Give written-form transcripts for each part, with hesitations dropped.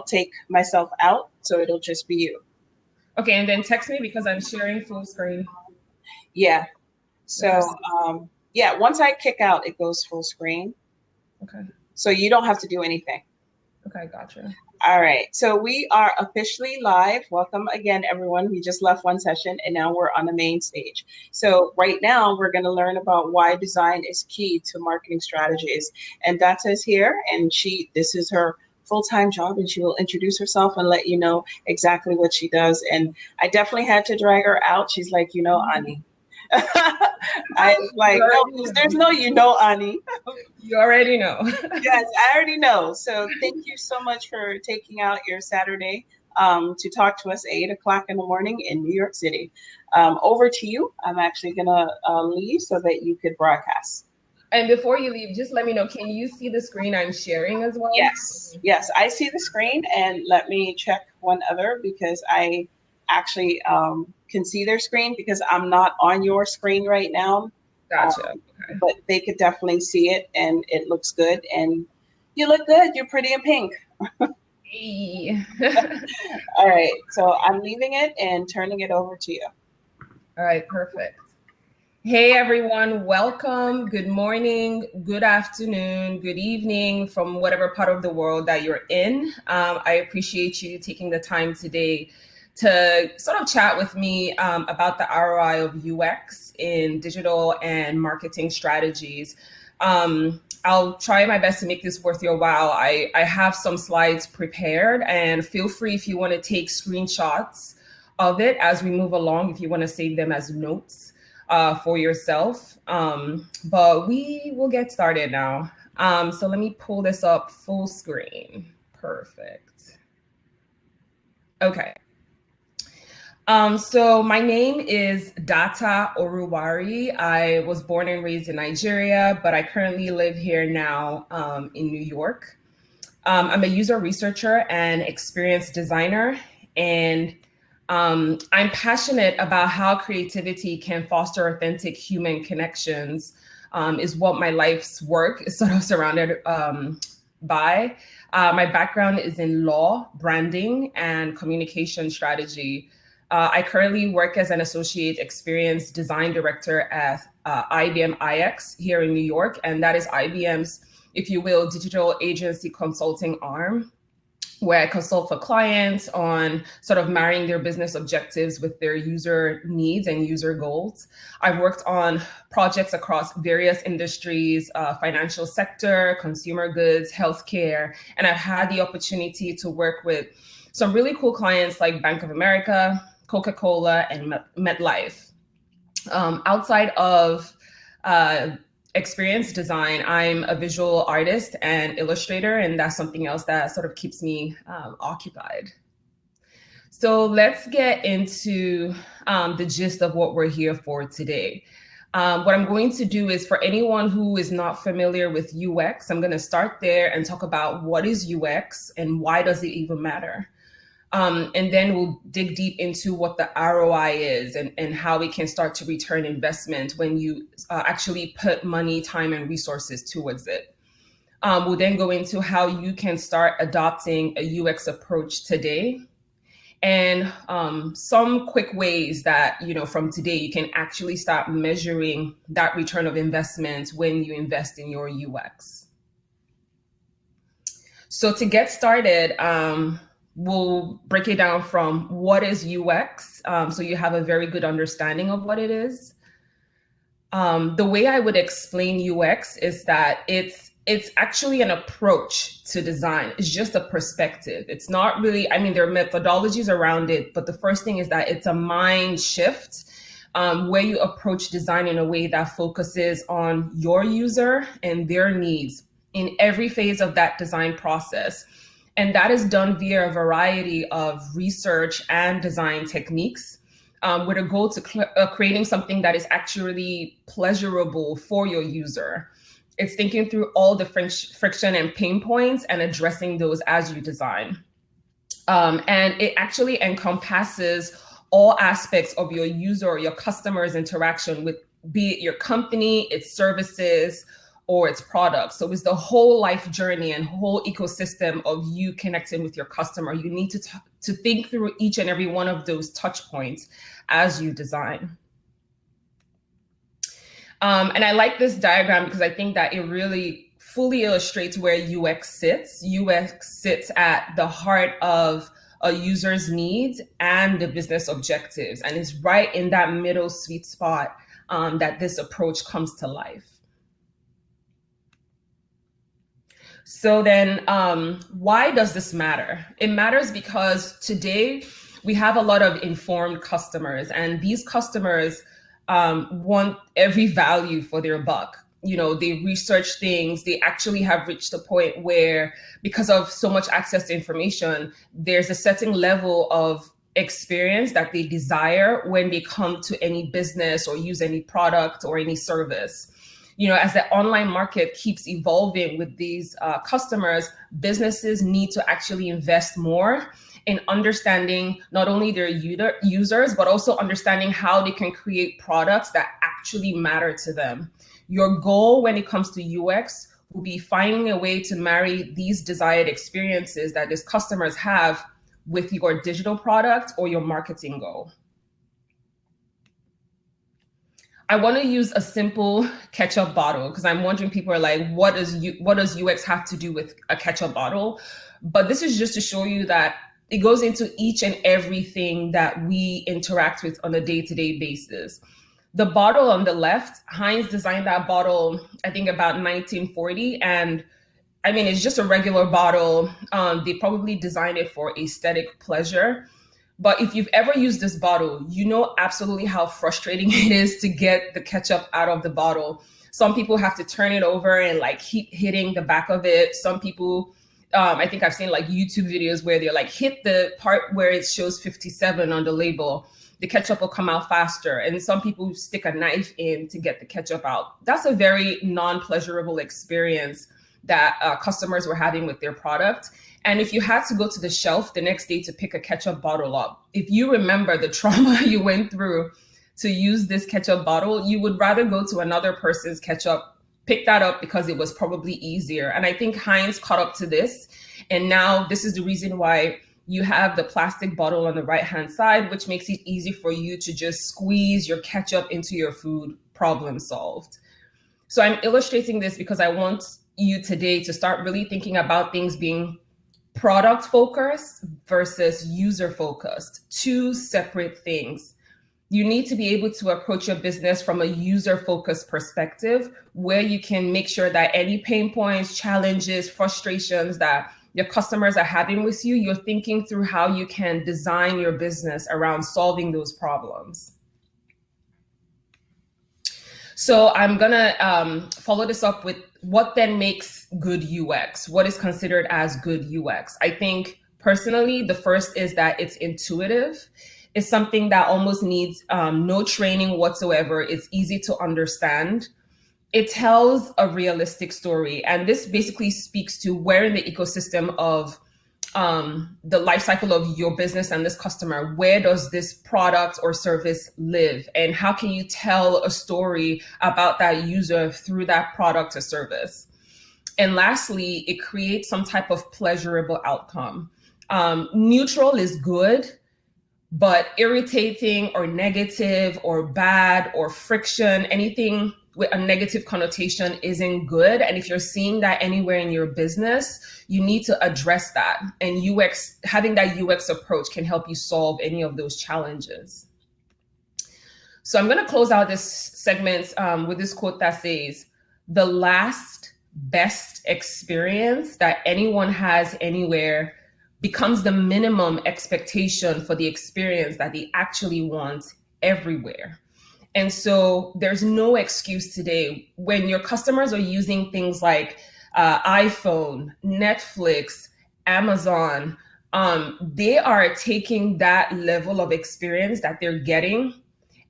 take myself out. So it'll just be you. Okay, and then text me because I'm sharing full screen. Yeah. So, once I kick out, it goes full screen. Okay. So you don't have to do anything. Okay, gotcha. All right. So we are officially live. Welcome again, everyone. We just left one session and now we're on the main stage. So right now we're going to learn about why design is key to marketing strategies. And Data is here, and this is her full-time job, and she will introduce herself and let you know exactly what she does. And I definitely had to drag her out. She's like, Ani. I like, no, there's no, Ani. You already know. Yes, I already know. So thank you so much for taking out your Saturday to talk to us at 8 o'clock in the morning in New York City. Over to you. I'm actually going to leave so that you could broadcast. And before you leave, just let me know, can you see the screen I'm sharing as well? Yes, I see the screen. And let me check one other, because I actually can see their screen, because I'm not on your screen right now. Gotcha. Okay. But they could definitely see it, and it looks good. And you look good. You're pretty in pink. Hey. All right. So I'm leaving it and turning it over to you. All right. Perfect. Hey, everyone. Welcome. Good morning, good afternoon, good evening from whatever part of the world that you're in. I appreciate you taking the time today to sort of chat with me about the ROI of UX in digital and marketing strategies. I'll try my best to make this worth your while. I have some slides prepared, and feel free if you want to take screenshots of it as we move along, if you want to save them as notes for yourself. But we will get started now. So let me pull this up full screen. Perfect. Okay. So my name is Data Oruwari. I was born and raised in Nigeria, but I currently live here now in New York. I'm a user researcher and experience designer, and I'm passionate about how creativity can foster authentic human connections, is what my life's work is sort of surrounded by. My background is in law, branding, and communication strategy. I currently work as an associate experience design director at IBM iX here in New York, and that is IBM's, if you will, digital agency consulting arm, where I consult for clients on sort of marrying their business objectives with their user needs and user goals. I've worked on projects across various industries, financial sector, consumer goods, healthcare, and I've had the opportunity to work with some really cool clients like Bank of America, Coca-Cola, and MetLife. Outside of experience design, I'm a visual artist and illustrator, and that's something else that sort of keeps me occupied. So let's get into the gist of what we're here for today. What I'm going to do is, for anyone who is not familiar with UX, I'm going to start there and talk about what is UX and why does it even matter. And then we'll dig deep into what the ROI is and how we can start to return investment when you actually put money, time, and resources towards it. We'll then go into how you can start adopting a UX approach today, and some quick ways that, from today, you can actually start measuring that return of investment when you invest in your UX. So to get started, we'll break it down from what is UX, so you have a very good understanding of what it is. The way I would explain UX is that it's actually an approach to design. It's just a perspective. It's not really, there are methodologies around it, but the first thing is that it's a mind shift where you approach design in a way that focuses on your user and their needs in every phase of that design process. And that is done via a variety of research and design techniques with a goal to creating something that is actually pleasurable for your user. It's thinking through all the friction and pain points and addressing those as you design. And it actually encompasses all aspects of your user or your customer's interaction with, be it your company, its services, or its product. So it's the whole life journey and whole ecosystem of you connecting with your customer. You need to think through each and every one of those touch points as you design. And I like this diagram because I think that it really fully illustrates where UX sits. UX sits at the heart of a user's needs and the business objectives. And it's right in that middle sweet spot that this approach comes to life. So then why does this matter? It matters because today we have a lot of informed customers, and these customers want every value for their buck. You know, they research things. They actually have reached a point where, because of so much access to information, there's a certain level of experience that they desire when they come to any business or use any product or any service. You know, as the online market keeps evolving with these customers, businesses need to actually invest more in understanding not only their users, but also understanding how they can create products that actually matter to them. Your goal when it comes to UX will be finding a way to marry these desired experiences that these customers have with your digital product or your marketing goal. I want to use a simple ketchup bottle because I'm wondering, people are like, what does UX have to do with a ketchup bottle? But this is just to show you that it goes into each and everything that we interact with on a day-to-day basis. The bottle on the left, Heinz designed that bottle, I think about 1940. And I mean, it's just a regular bottle. They probably designed it for aesthetic pleasure. But if you've ever used this bottle, you know absolutely how frustrating it is to get the ketchup out of the bottle. Some people have to turn it over and like keep hitting the back of it. Some people, I think I've seen like YouTube videos where they're like, hit the part where it shows 57 on the label. The ketchup will come out faster. And some people stick a knife in to get the ketchup out. That's a very non-pleasurable experience that customers were having with their product. And if you had to go to the shelf the next day to pick a ketchup bottle up, if you remember the trauma you went through to use this ketchup bottle, you would rather go to another person's ketchup, pick that up because it was probably easier. And I think Heinz caught up to this. And now this is the reason why you have the plastic bottle on the right-hand side, which makes it easy for you to just squeeze your ketchup into your food, problem solved. So I'm illustrating this because I want you today to start really thinking about things being product focused versus user focused, two separate things. You need to be able to approach your business from a user focused perspective where you can make sure that any pain points, challenges, frustrations that your customers are having with you, you're thinking through how you can design your business around solving those problems. So I'm gonna follow this up with what then makes good UX? What is considered as good UX? I think personally, the first is that it's intuitive. It's something that almost needs no training whatsoever. It's easy to understand. It tells a realistic story. And this basically speaks to where in the ecosystem of the life cycle of your business and this customer, where does this product or service live? And how can you tell a story about that user through that product or service? And lastly, it creates some type of pleasurable outcome. Neutral is good, but irritating or negative or bad or friction, anything with a negative connotation isn't good. And if you're seeing that anywhere in your business, you need to address that. And UX, having that UX approach can help you solve any of those challenges. So I'm going to close out this segment with this quote that says, "The last best experience that anyone has anywhere becomes the minimum expectation for the experience that they actually want everywhere." And so there's no excuse today when your customers are using things like iPhone, Netflix, Amazon, they are taking that level of experience that they're getting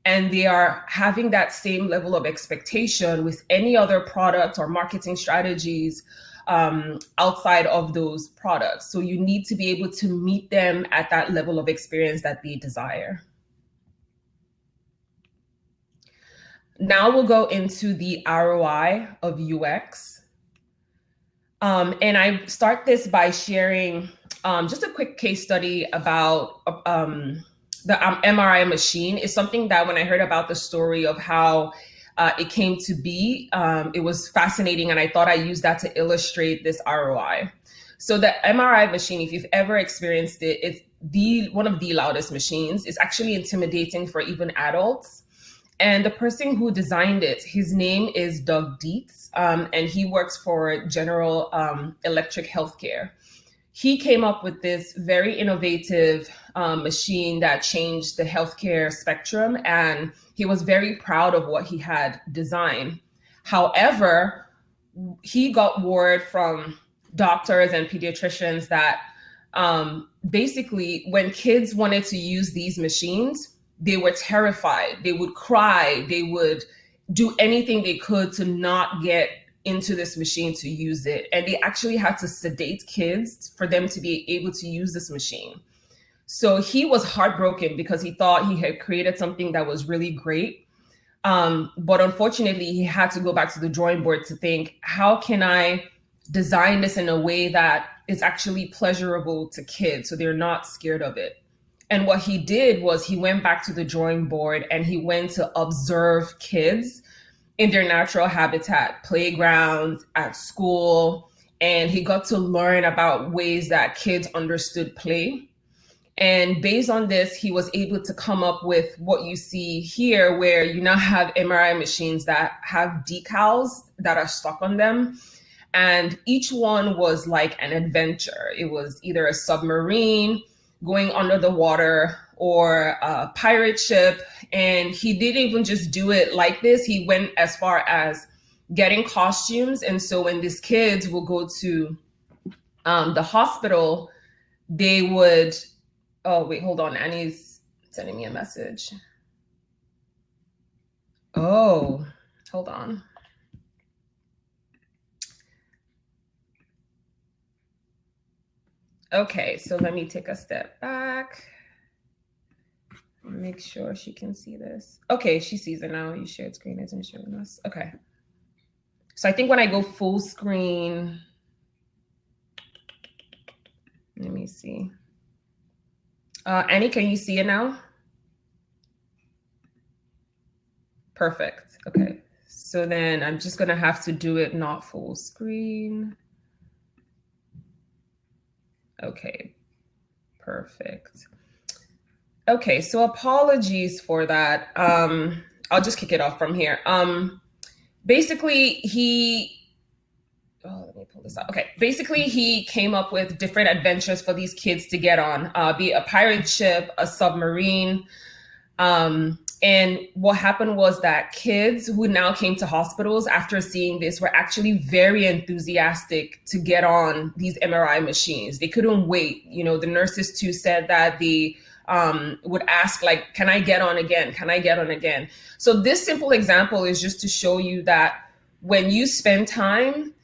and they are having that same level of expectation with any other product or marketing strategies outside of those products. So you need to be able to meet them at that level of experience that they desire. Now we'll go into the ROI of UX. And I start this by sharing just a quick case study about the MRI machine. Is something that when I heard about the story of how it came to be, it was fascinating, and I thought I used that to illustrate this ROI. So the MRI machine, if you've ever experienced it, it's one of the loudest machines. It's actually intimidating for even adults. And the person who designed it, his name is Doug Dietz, and he works for General Electric Healthcare. He came up with this very innovative machine that changed the healthcare spectrum, and he was very proud of what he had designed. However, he got word from doctors and pediatricians that basically when kids wanted to use these machines, they were terrified. They would cry. They would do anything they could to not get into this machine to use it. And they actually had to sedate kids for them to be able to use this machine. So he was heartbroken because he thought he had created something that was really great. But unfortunately, he had to go back to the drawing board to think, how can I design this in a way that is actually pleasurable to kids so they're not scared of it? And what he did was he went back to the drawing board and he went to observe kids in their natural habitat, playgrounds, at school, and he got to learn about ways that kids understood play. And based on this, he was able to come up with what you see here, where you now have MRI machines that have decals that are stuck on them. And each one was like an adventure. It was either a submarine, going under the water, or a pirate ship. And he didn't even just do it like this. He went as far as getting costumes. And so when these kids will go to the hospital, they would, oh, wait, hold on. Annie's sending me a message. Oh, hold on. Okay, so let me take a step back. Make sure she can see this. Okay, she sees it now. You shared screen isn't showing us. Okay. So I think when I go full screen, let me see. Annie, can you see it now? Perfect. Okay. So then I'm just going to have to do it not full screen. Okay. Perfect. Okay, so apologies for that. I'll just kick it off from here. Basically, let me pull this up. Okay, basically, he came up with different adventures for these kids to get on, be it a pirate ship, a submarine. And what happened was that kids who now came to hospitals after seeing this were actually very enthusiastic to get on these MRI machines. They couldn't wait. You know, the nurses too said that they would ask, like, can I get on again? Can I get on again? So this simple example is just to show you that when you spend time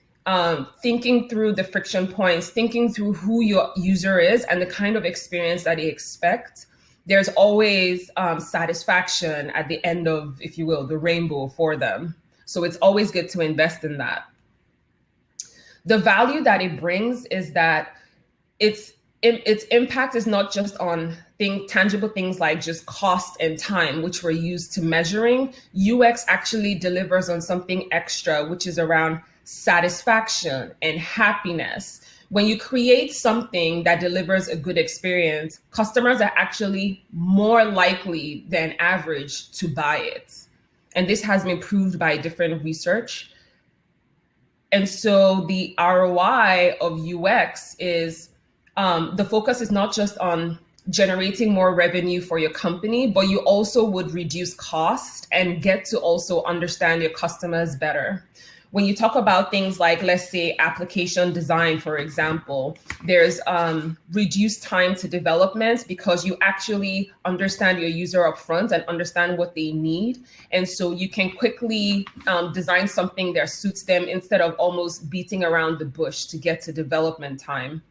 thinking through the friction points, thinking through who your user is and the kind of experience that they expect, there's always satisfaction at the end of, if you will, the rainbow for them. So it's always good to invest in that. The value that it brings is that its impact is not just on tangible things like just cost and time, which we're used to measuring. UX actually delivers on something extra, which is around satisfaction and happiness. When you create something that delivers a good experience, customers are actually more likely than average to buy it. And this has been proved by different research. And so the ROI of UX is the focus is not just on generating more revenue for your company, but you also would reduce cost and get to also understand your customers better. When you talk about things like, let's say, application design, for example, there's reduced time to development because you actually understand your user up front and understand what they need. And so you can quickly design something that suits them instead of almost beating around the bush to get to development time.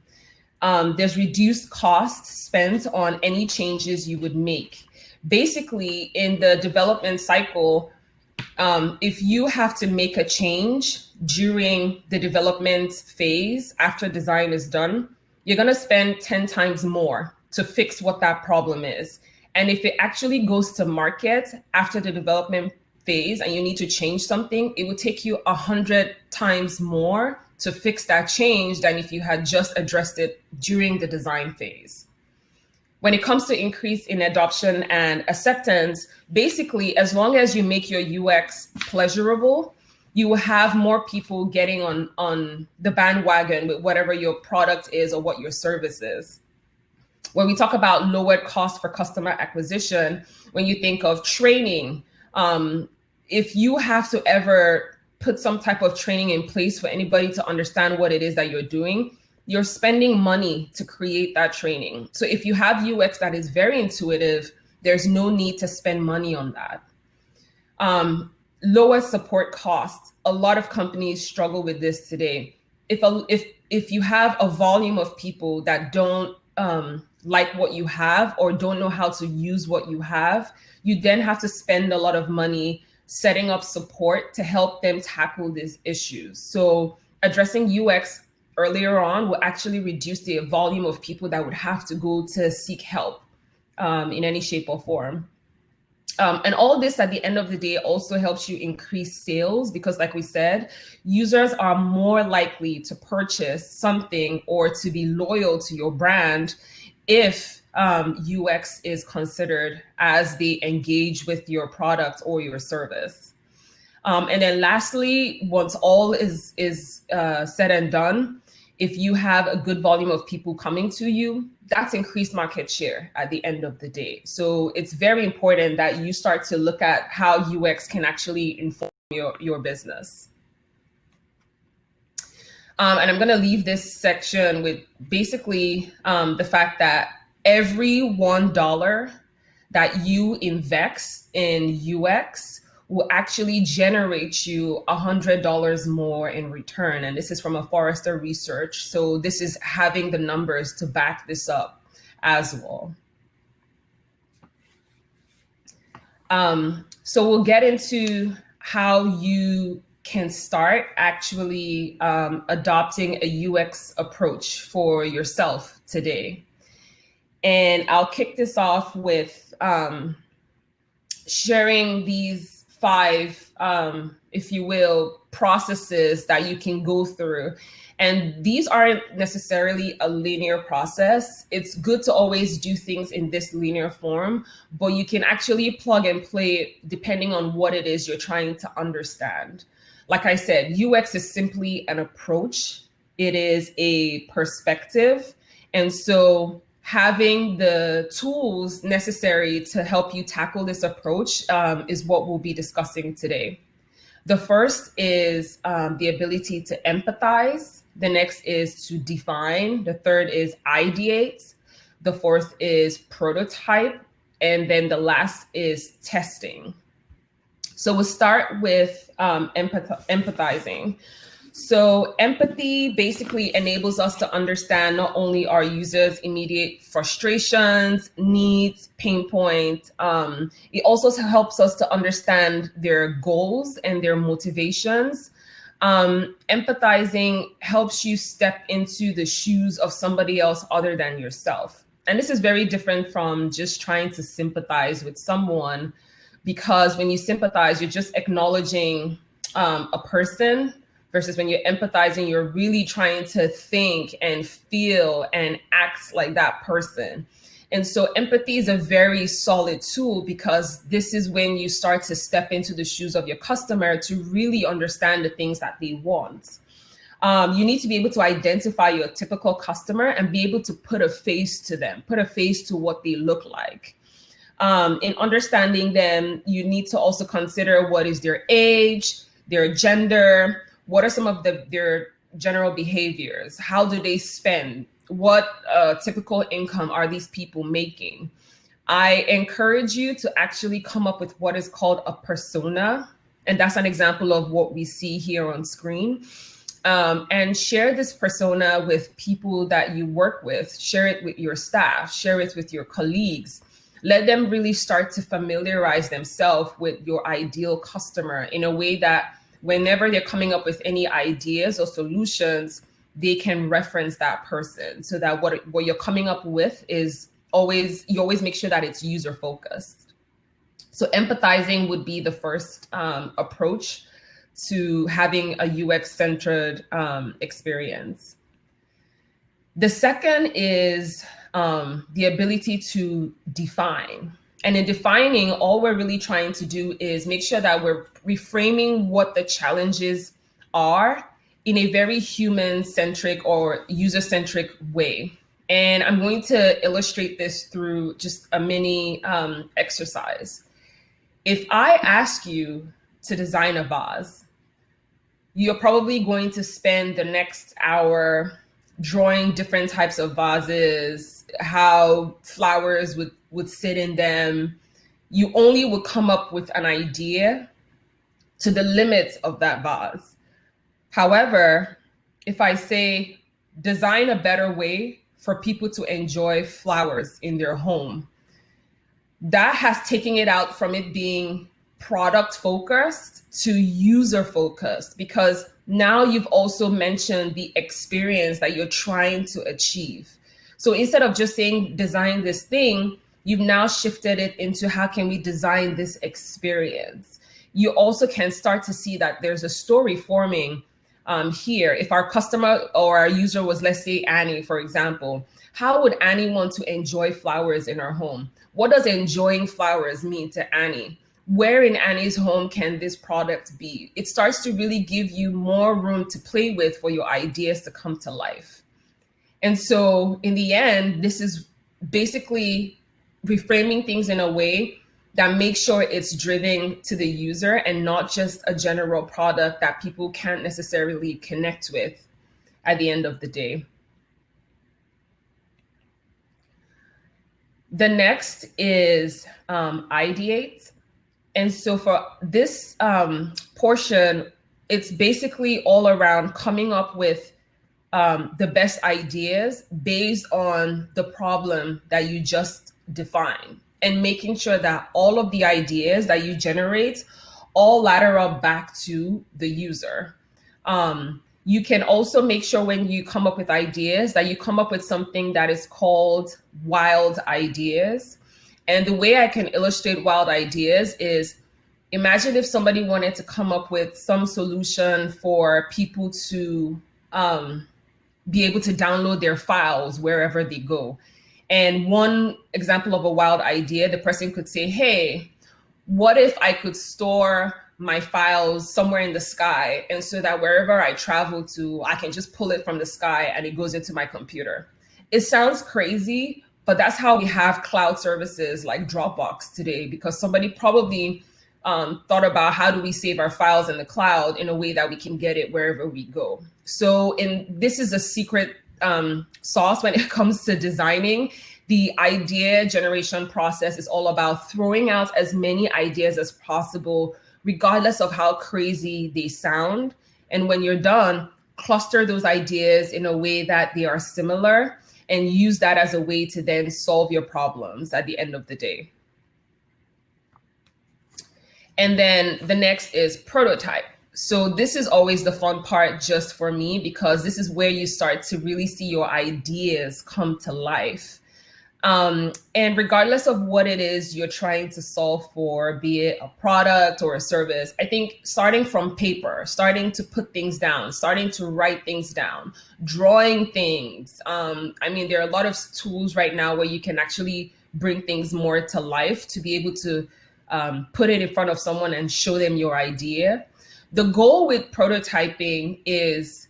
There's reduced costs spent on any changes you would make. Basically, in the development cycle, If you have to make a change during the development phase after design is done, you're going to spend 10 times more to fix what that problem is. And if it actually goes to market after the development phase and you need to change something, it would take you 100 times more to fix that change than if you had just addressed it during the design phase. When it comes to increase in adoption and acceptance, basically, as long as you make your UX pleasurable, you will have more people getting on the bandwagon with whatever your product is or what your service is. When we talk about lowered cost for customer acquisition, when you think of training, if you have to ever put some type of training in place for anybody to understand what it is that you're doing, you're spending money to create that training. So if you have UX that is very intuitive, there's no need to spend money on that. Lower support costs. A lot of companies struggle with this today. If you have a volume of people that don't like what you have or don't know how to use what you have, you then have to spend a lot of money setting up support to help them tackle these issues. So addressing UX earlier on will actually reduce the volume of people that would have to go to seek help in any shape or form. And all this at the end of the day also helps you increase sales because, like we said, users are more likely to purchase something or to be loyal to your brand if UX is considered as they engage with your product or your service. And then lastly, once all is said and done, if you have a good volume of people coming to you, that's increased market share at the end of the day. So it's very important that you start to look at how UX can actually inform your business. And I'm going to leave this section with basically the fact that every $1 that you invest in UX will actually generate you $100 more in return. And this is from a Forrester research. So this is having the numbers to back this up as well. So we'll get into how you can start actually adopting a UX approach for yourself today. And I'll kick this off with sharing these 5, if you will, processes that you can go through. And these aren't necessarily a linear process. It's good to always do things in this linear form, but you can actually plug and play depending on what it is you're trying to understand. Like I said, UX is simply an approach. It is a perspective. And so having the tools necessary to help you tackle this approach is what we'll be discussing today. The first is the ability to empathize. The next is to define. The third is ideate. The fourth is prototype. And then the last is testing. So we'll start with empathizing. So empathy basically enables us to understand not only our users' immediate frustrations, needs, pain points. It also helps us to understand their goals and their motivations. Empathizing helps you step into the shoes of somebody else other than yourself. And this is very different from just trying to sympathize with someone, because when you sympathize, you're just acknowledging a person, versus when you're empathizing, you're really trying to think and feel and act like that person. And so empathy is a very solid tool because this is when you start to step into the shoes of your customer to really understand the things that they want. You need to be able to identify your typical customer and be able to put a face to them, put a face to what they look like. In understanding them, you need to also consider what is their age, their gender, what are some of their general behaviors? How do they spend? What typical income are these people making? I encourage you to actually come up with what is called a persona. And that's an example of what we see here on screen. And share this persona with people that you work with. Share it with your staff. Share it with your colleagues. Let them really start to familiarize themselves with your ideal customer in a way that whenever they're coming up with any ideas or solutions, they can reference that person, so that what you're coming up with is you always make sure that it's user focused. So empathizing would be the first approach to having a UX centered experience. The second is the ability to define. And in defining, all we're really trying to do is make sure that we're reframing what the challenges are in a very human-centric or user-centric way. And I'm going to illustrate this through just a mini exercise. If I ask you to design a vase, you're probably going to spend the next hour drawing different types of vases, how flowers would sit in them. You only would come up with an idea to the limits of that vase. However, if I say, design a better way for people to enjoy flowers in their home, that has taken it out from it being product focused to user focused, because now you've also mentioned the experience that you're trying to achieve. So instead of just saying design this thing, you've now shifted it into how can we design this experience. You also can start to see that there's a story forming here. If our customer or our user was, let's say, Annie, for example, how would Annie want to enjoy flowers in her home? What does enjoying flowers mean to Annie? Where in Annie's home can this product be? It starts to really give you more room to play with for your ideas to come to life. And so in the end, this is basically reframing things in a way that makes sure it's driven to the user and not just a general product that people can't necessarily connect with at the end of the day. The next is Ideate. And so for this portion, it's basically all around coming up with the best ideas based on the problem that you just defined, and making sure that all of the ideas that you generate all ladder up back to the user. You can also make sure when you come up with ideas that you come up with something that is called wild ideas. And the way I can illustrate wild ideas is, imagine if somebody wanted to come up with some solution for people to be able to download their files wherever they go. And one example of a wild idea, the person could say, hey, what if I could store my files somewhere in the sky, and so that wherever I travel to, I can just pull it from the sky and it goes into my computer. It sounds crazy, but that's how we have cloud services like Dropbox today, because somebody probably thought about how do we save our files in the cloud in a way that we can get it wherever we go. So this is a secret sauce when it comes to designing. The idea generation process is all about throwing out as many ideas as possible, regardless of how crazy they sound. And when you're done, cluster those ideas in a way that they are similar and use that as a way to then solve your problems at the end of the day. And then the next is prototype. So this is always the fun part just for me, because this is where you start to really see your ideas come to life. And regardless of what it is you're trying to solve for, be it a product or a service, I think starting from paper, starting to put things down, starting to write things down, drawing things. I mean, there are a lot of tools right now where you can actually bring things more to life to be able to put it in front of someone and show them your idea. The goal with prototyping is,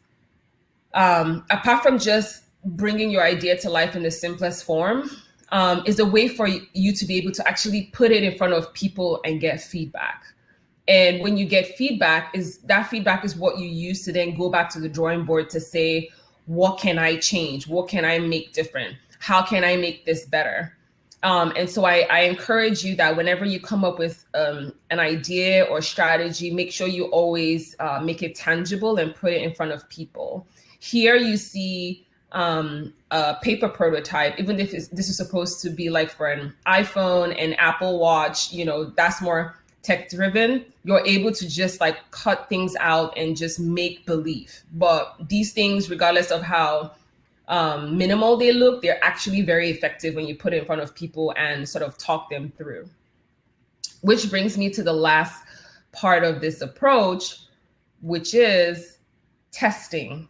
apart from just bringing your idea to life in the simplest form, is a way for you to be able to actually put it in front of people and get feedback. And when you get feedback, that feedback is what you use to then go back to the drawing board to say, what can I change? What can I make different? How can I make this better? And so I encourage you that whenever you come up with an idea or strategy, make sure you always make it tangible and put it in front of people. Here you see a paper prototype, even if this is supposed to be like for an iPhone and Apple Watch, that's more tech driven, you're able to just like cut things out and just make believe. But these things, regardless of how minimal they look, they're actually very effective when you put it in front of people and sort of talk them through. Which brings me to the last part of this approach, which is testing.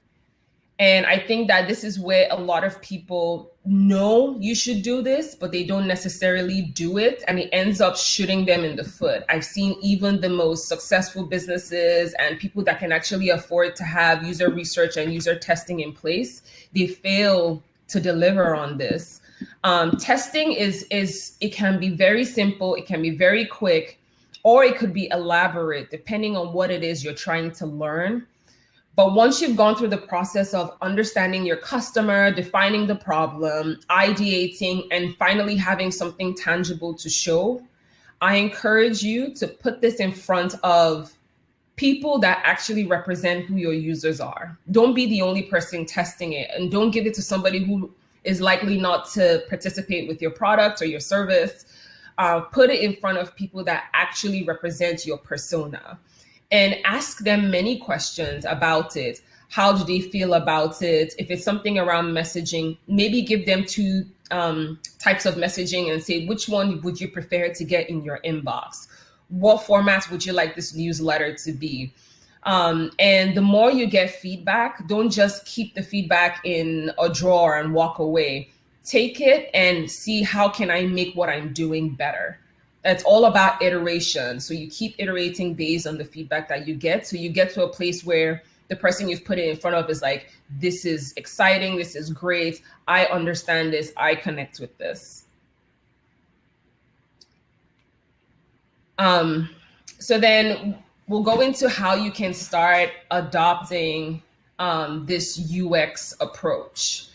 And I think that this is where a lot of people know you should do this, but they don't necessarily do it. And it ends up shooting them in the foot. I've seen even the most successful businesses and people that can actually afford to have user research and user testing in place, they fail to deliver on this. Testing it can be very simple, it can be very quick, or it could be elaborate, depending on what it is you're trying to learn. But once you've gone through the process of understanding your customer, defining the problem, ideating, and finally having something tangible to show, I encourage you to put this in front of people that actually represent who your users are. Don't be the only person testing it, and don't give it to somebody who is likely not to participate with your product or your service. Put it in front of people that actually represent your persona. And ask them many questions about it. How do they feel about it? If it's something around messaging, maybe give them two types of messaging and say, which one would you prefer to get in your inbox? What format would you like this newsletter to be? And the more you get feedback, don't just keep the feedback in a drawer and walk away. Take it and see, how can I make what I'm doing better? It's all about iteration. So you keep iterating based on the feedback that you get. So you get to a place where the person you've put it in front of is like, this is exciting, this is great, I understand this, I connect with this. So then we'll go into how you can start adopting this UX approach.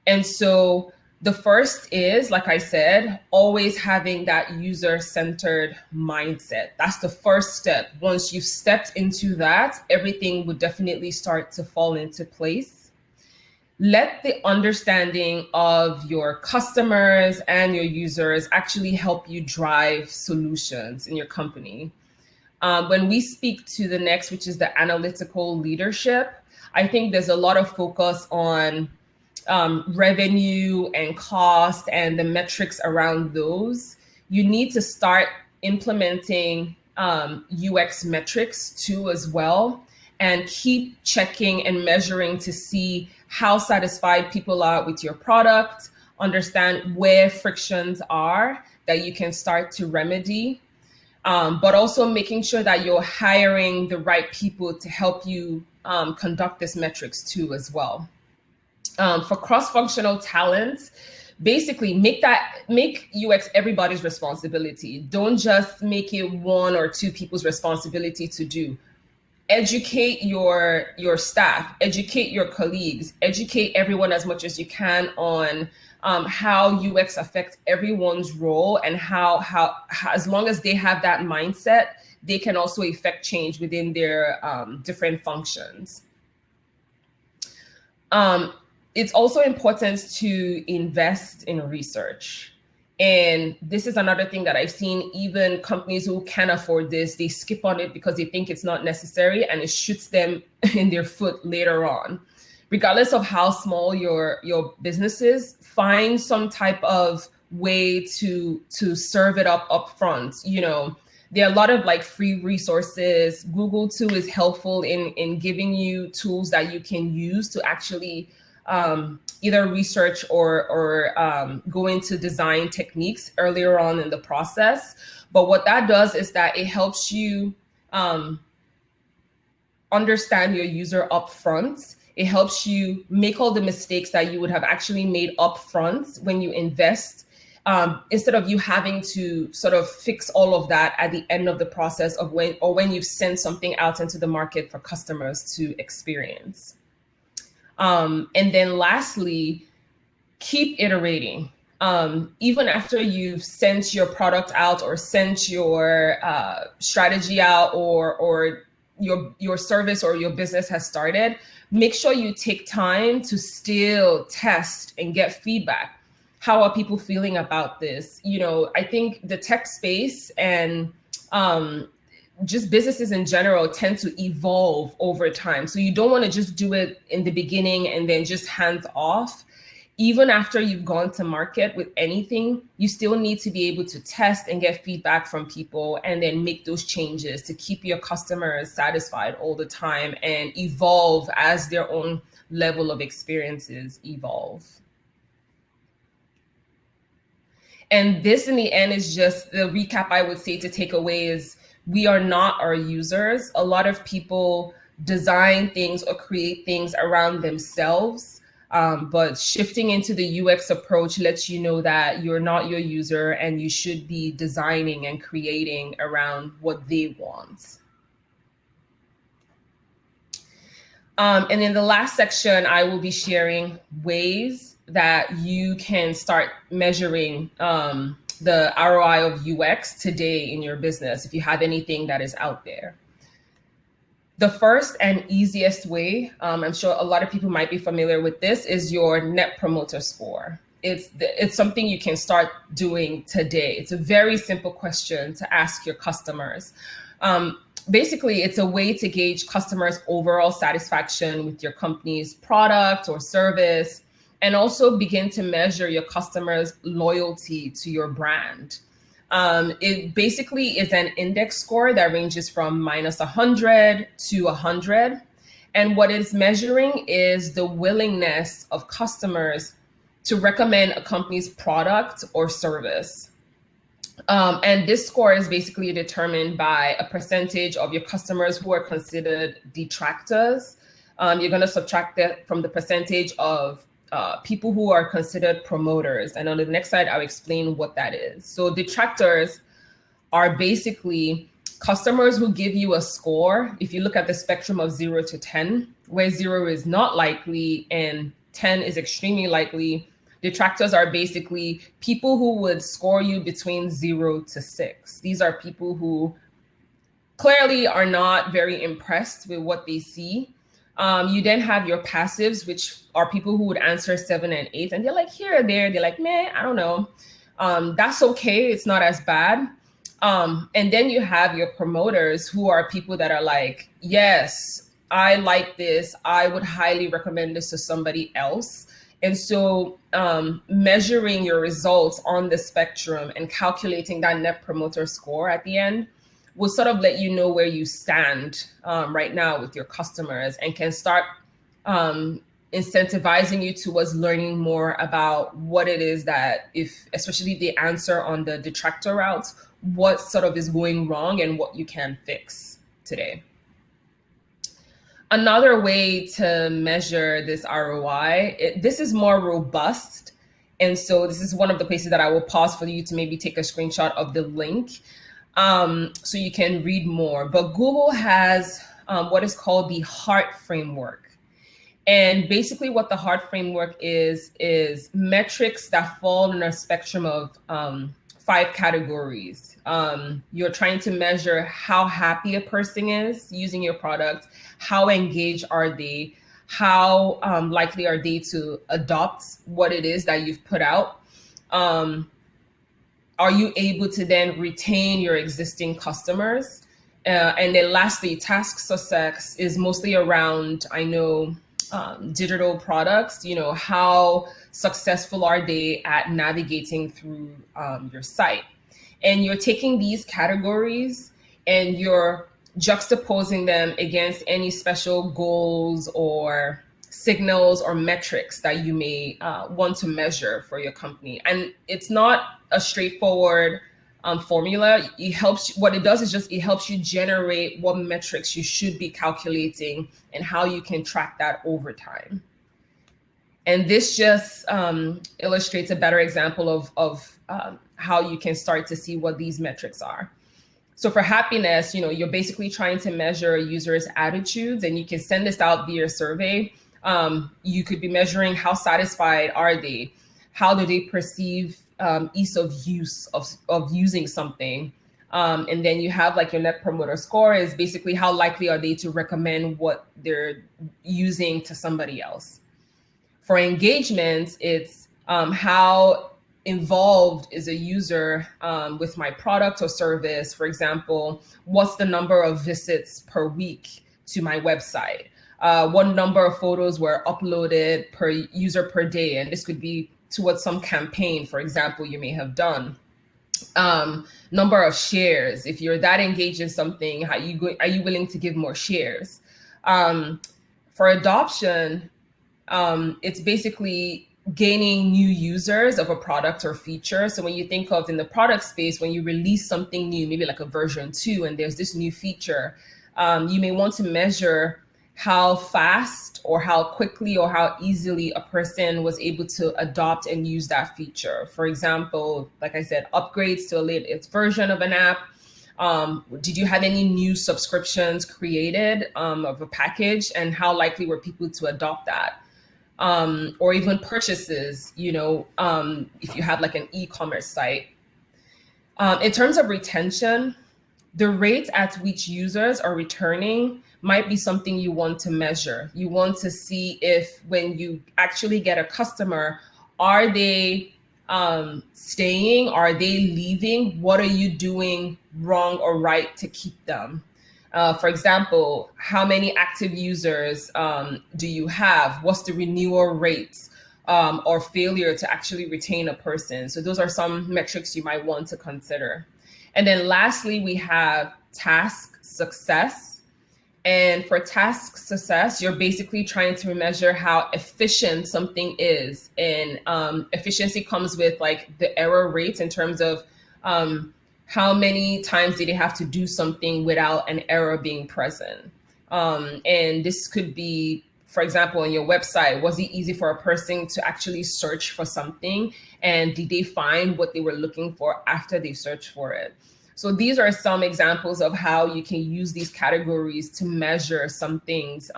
And so the first is, like I said, always having that user-centered mindset. That's the first step. Once you've stepped into that, everything would definitely start to fall into place. Let the understanding of your customers and your users actually help you drive solutions in your company. When we speak to the next, which is the analytical leadership, I think there's a lot of focus on revenue and cost and the metrics around those. You need to start implementing UX metrics too as well, and keep checking and measuring to see how satisfied people are with your product, understand where frictions are that you can start to remedy, but also making sure that you're hiring the right people to help you conduct these metrics too as well. For cross-functional talent, basically make UX everybody's responsibility. Don't just make it one or two people's responsibility to do. Educate your staff, educate your colleagues, educate everyone as much as you can on how UX affects everyone's role, and how as long as they have that mindset, they can also effect change within their different functions. It's also important to invest in research. And this is another thing that I've seen, even companies who can afford this, they skip on it because they think it's not necessary, and it shoots them in their foot later on. Regardless of how small your business is, find some type of way to serve it up front. There are a lot of like free resources. Google too is helpful in giving you tools that you can use to actually either research or go into design techniques earlier on in the process. But what that does is that it helps you understand your user up front. It helps you make all the mistakes that you would have actually made up front when you invest, instead of you having to sort of fix all of that at the end of the process of when you've sent something out into the market for customers to experience. And then lastly, keep iterating. Even after you've sent your product out or sent your strategy out or your service or your business has started, make sure you take time to still test and get feedback. How are people feeling about this? I think the tech space and just businesses in general tend to evolve over time. So you don't want to just do it in the beginning and then just hands off. Even after you've gone to market with anything, you still need to be able to test and get feedback from people and then make those changes to keep your customers satisfied all the time and evolve as their own level of experiences evolve. And this in the end is just the recap I would say to take away is we are not our users. A lot of people design things or create things around themselves. But shifting into the UX approach lets you know that you're not your user and you should be designing and creating around what they want. And in the last section, I will be sharing ways that you can start measuring the ROI of UX today in your business, if you have anything that is out there. The first and easiest way, I'm sure a lot of people might be familiar with this, is your Net Promoter Score. It's something you can start doing today. It's a very simple question to ask your customers. Basically, it's a way to gauge customers' overall satisfaction with your company's product or service, and also begin to measure your customers' loyalty to your brand. It basically is an index score that ranges from -100 to 100. And what it's measuring is the willingness of customers to recommend a company's product or service. And this score is basically determined by a percentage of your customers who are considered detractors. You're going to subtract that from the percentage of people who are considered promoters. And on the next slide, I'll explain what that is. So detractors are basically customers who give you a score. If you look at the spectrum of 0 to 10, where 0 is not likely and 10 is extremely likely, detractors are basically people who would score you between 0 to 6. These are people who clearly are not very impressed with what they see. You then have your passives, which are people who would answer 7 and 8, and they're like here or there. They're like, meh, I don't know. That's okay. It's not as bad. And then you have your promoters, who are people that are like, yes, I like this. I would highly recommend this to somebody else. And so measuring your results on the spectrum and calculating that Net Promoter Score at the end will sort of let you know where you stand right now with your customers, and can start incentivizing you towards learning more about what it is that, if especially the answer on the detractor route, what sort of is going wrong and what you can fix today. Another way to measure this ROI, this is more robust. And so this is one of the places that I will pause for you to maybe take a screenshot of the link so you can read more. But Google has what is called the HEART framework. And basically what the HEART framework is metrics that fall in a spectrum of 5 categories. You're trying to measure how happy a person is using your product, how engaged are they, how likely are they to adopt what it is that you've put out. Are you able to then retain your existing customers? And then lastly, task success is mostly around, I know, digital products. How successful are they at navigating through your site? And you're taking these categories and you're juxtaposing them against any special goals or signals or metrics that you may want to measure for your company. And it's not a straightforward formula. What it does is just, it helps you generate what metrics you should be calculating and how you can track that over time. And this just illustrates a better example of how you can start to see what these metrics are. So for happiness, you're basically trying to measure users' attitudes, and you can send this out via survey. You could be measuring how satisfied are they, how do they perceive ease of use of using something, And then you have like your net promoter score is basically how likely are they to recommend what they're using to somebody else. For engagements, it's how involved is a user with my product or service. For example, what's the number of visits per week to my website? What number of photos were uploaded per user per day? And this could be towards some campaign, for example, you may have done. Number of shares. If you're that engaged in something, are you willing to give more shares? For adoption, it's basically gaining new users of a product or feature. So when you think of in the product space, when you release something new, maybe like a version 2, and there's this new feature, you may want to measure how fast or how quickly or how easily a person was able to adopt and use that feature. For example, like I said, upgrades to a latest version of an app. Did you have any new subscriptions created of a package, and how likely were people to adopt that? Or even purchases, if you have like an e-commerce site. In terms of retention, the rate at which users are returning might be something you want to measure. You want to see if when you actually get a customer, are they staying? Are they leaving? What are you doing wrong or right to keep them? For example, how many active users do you have? What's the renewal rate or failure to actually retain a person? So those are some metrics you might want to consider. And then lastly, we have task success. And for task success, you're basically trying to measure how efficient something is. And efficiency comes with like the error rate in terms of how many times did they have to do something without an error being present. And this could be, for example, on your website, was it easy for a person to actually search for something? And did they find what they were looking for after they searched for it? So these are some examples of how you can use these categories to measure some things,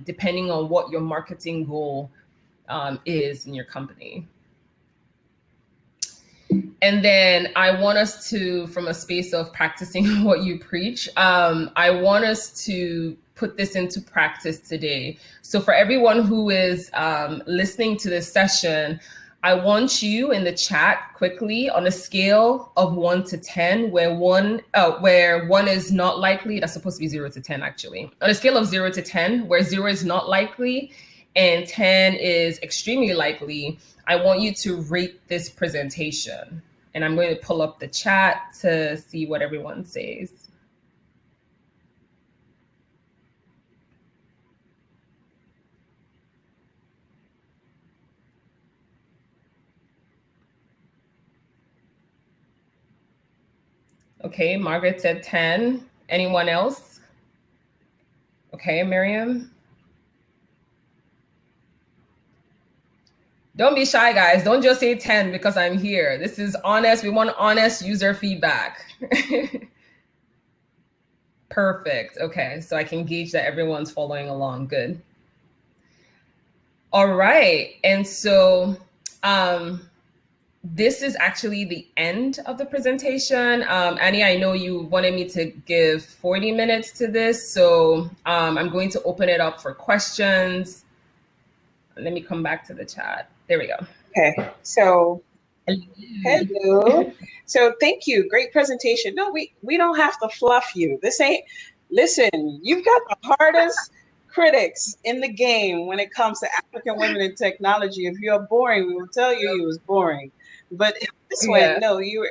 depending on what your marketing goal is in your company. And then I want us to, from a space of practicing what you preach, I want us to put this into practice today. So for everyone who is listening to this session, I want you in the chat quickly on a scale of 1 to 10, where one is not likely, that's supposed to be 0 to 10 actually. On a scale of 0 to 10, where 0 is not likely and 10 is extremely likely, I want you to rate this presentation. And I'm going to pull up the chat to see what everyone says. Okay, Margaret said 10. Anyone else? Okay, Miriam. Don't be shy, guys. Don't just say 10 because I'm here. This is honest. We want honest user feedback. Perfect. Okay, so I can gauge that everyone's following along. Good. All right. And so this is actually the end of the presentation. Annie, I know you wanted me to give 40 minutes to this, so I'm going to open it up for questions. Let me come back to the chat. There we go. Okay, so hello. So thank you. Great presentation. No, we don't have to fluff you. This ain't, listen, you've got the hardest critics in the game when it comes to African women in technology. If you're boring, we will tell you was boring. But this way, no, your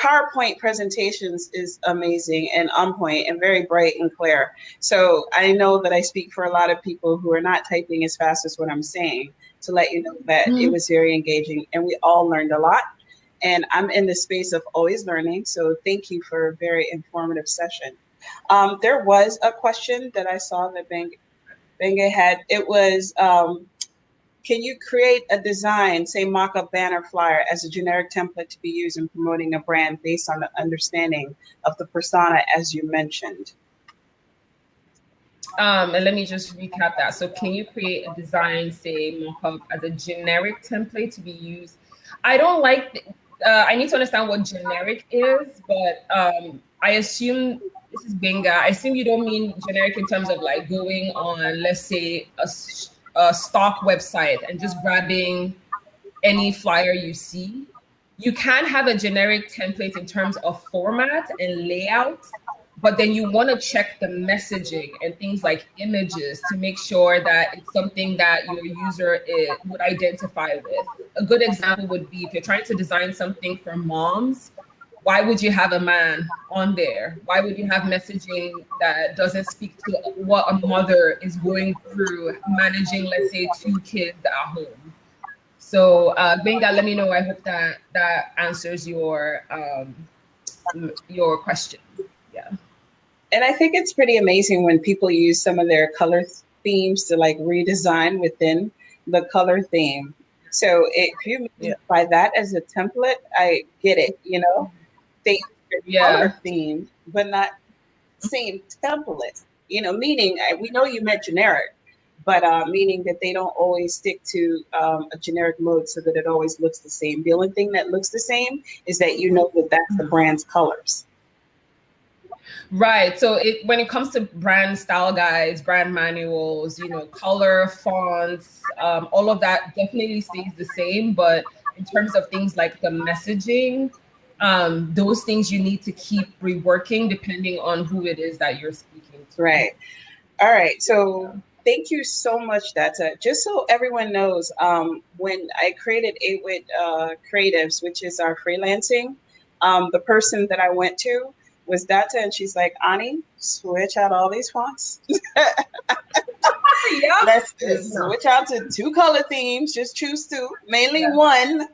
PowerPoint presentations is amazing and on point and very bright and clear. So I know that I speak for a lot of people who are not typing as fast as what I'm saying, to let you know that it was very engaging and we all learned a lot. And I'm in the space of always learning. So thank you for a very informative session. There was a question that I saw that Benge had. It was, can you create a design, say mock-up banner flyer, as a generic template to be used in promoting a brand based on the understanding of the persona as you mentioned? And let me just recap that. So can you create a design, say mock-up, as a generic template to be used? I don't like, I need to understand what generic is, but I assume this is Benga. I assume you don't mean generic in terms of like going on, let's say, a stock website and just grabbing any flyer you see. You can have a generic template in terms of format and layout, but then you want to check the messaging and things like images to make sure that it's something that your user would identify with. A good example would be if you're trying to design something for moms, why would you have a man on there? Why would you have messaging that doesn't speak to what a mother is going through managing, let's say, 2 kids at home? So, Benga, let me know. I hope that that answers your question. Yeah. And I think it's pretty amazing when people use some of their color themes to like redesign within the color theme. So if you mean by that as a template, I get it, you know, they color themed, but not same template, you know, meaning we know you meant generic, but meaning that they don't always stick to a generic mode so that it always looks the same. The only thing that looks the same is that you know that that's the brand's colors. Right. So when it comes to brand style guides, brand manuals, you know, color, fonts, all of that definitely stays the same. But in terms of things like the messaging, those things you need to keep reworking depending on who it is that you're speaking to. Right. All right. So thank you so much, Data. Just so everyone knows, when I created Ideate Creatives, which is our freelancing, the person that I went to was Data, and she's like, Ani, switch out all these fonts. Let's switch out to 2 color themes. Just choose 2, mainly 1,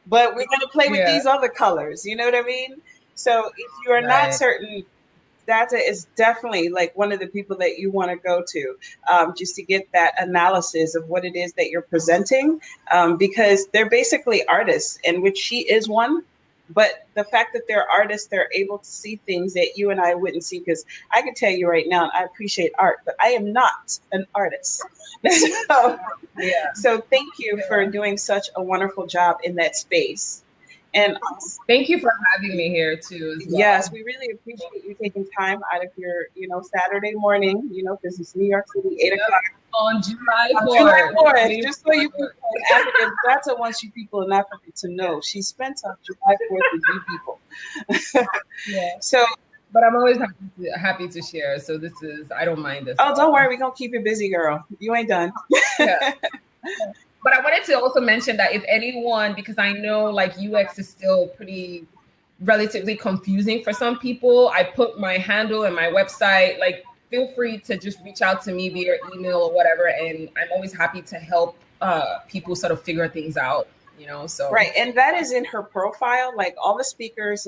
but we're going to play with these other colors. You know what I mean? So if you are not certain, Data is definitely like one of the people that you want to go to, just to get that analysis of what it is that you're presenting, because they're basically artists, and which she is one. But the fact that they're artists, they're able to see things that you and I wouldn't see. Because I can tell you right now, I appreciate art, but I am not an artist. So thank you for doing such a wonderful job in that space. And thank you for having me here too. As well. Yes, we really appreciate you taking time out of your, you know, Saturday morning, you know, because it's New York City, 8 o'clock. On July 4th. July 4th, just so you people in Africa, that's what wants you people in Africa to know. She spent on July 4th with you people. So, but I'm always happy to share. So this is, I don't mind this. Oh, don't worry. We're going to keep you busy, girl. You ain't done. But I wanted to also mention that if anyone, because I know like UX is still pretty relatively confusing for some people, I put my handle and my website, like feel free to just reach out to me via email or whatever. And I'm always happy to help people sort of figure things out, you know, so. Right. And that is in her profile. Like all the speakers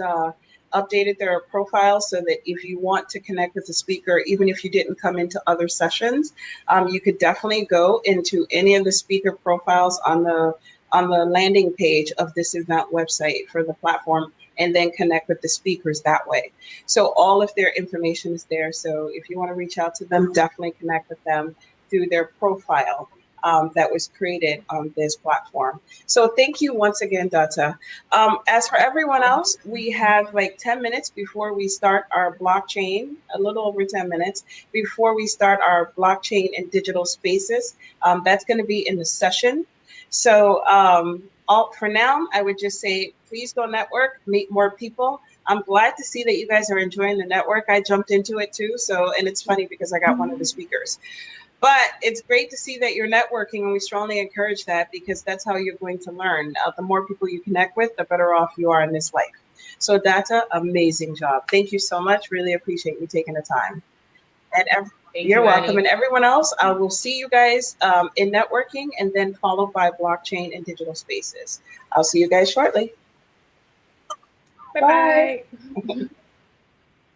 updated their profile so that if you want to connect with the speaker, even if you didn't come into other sessions, you could definitely go into any of the speaker profiles on the landing page of this event website for the platform, and then connect with the speakers that way. So all of their information is there. So if you want to reach out to them, definitely connect with them through their profile. That was created on this platform. So thank you once again, Data. As for everyone else, we have like 10 minutes before we start our blockchain, a little over 10 minutes before we start our blockchain and digital spaces. That's going to be in the session. So for now, I would just say, please go network, meet more people. I'm glad to see that you guys are enjoying the network. I jumped into it too. So, and it's funny because I got one of the speakers. But it's great to see that you're networking, and we strongly encourage that because that's how you're going to learn. The more people you connect with, the better off you are in this life. So Data, amazing job. Thank you so much. Really appreciate you taking the time. And you're welcome. And everyone else, I will see you guys in networking, and then followed by blockchain and digital spaces. I'll see you guys shortly. Bye-bye.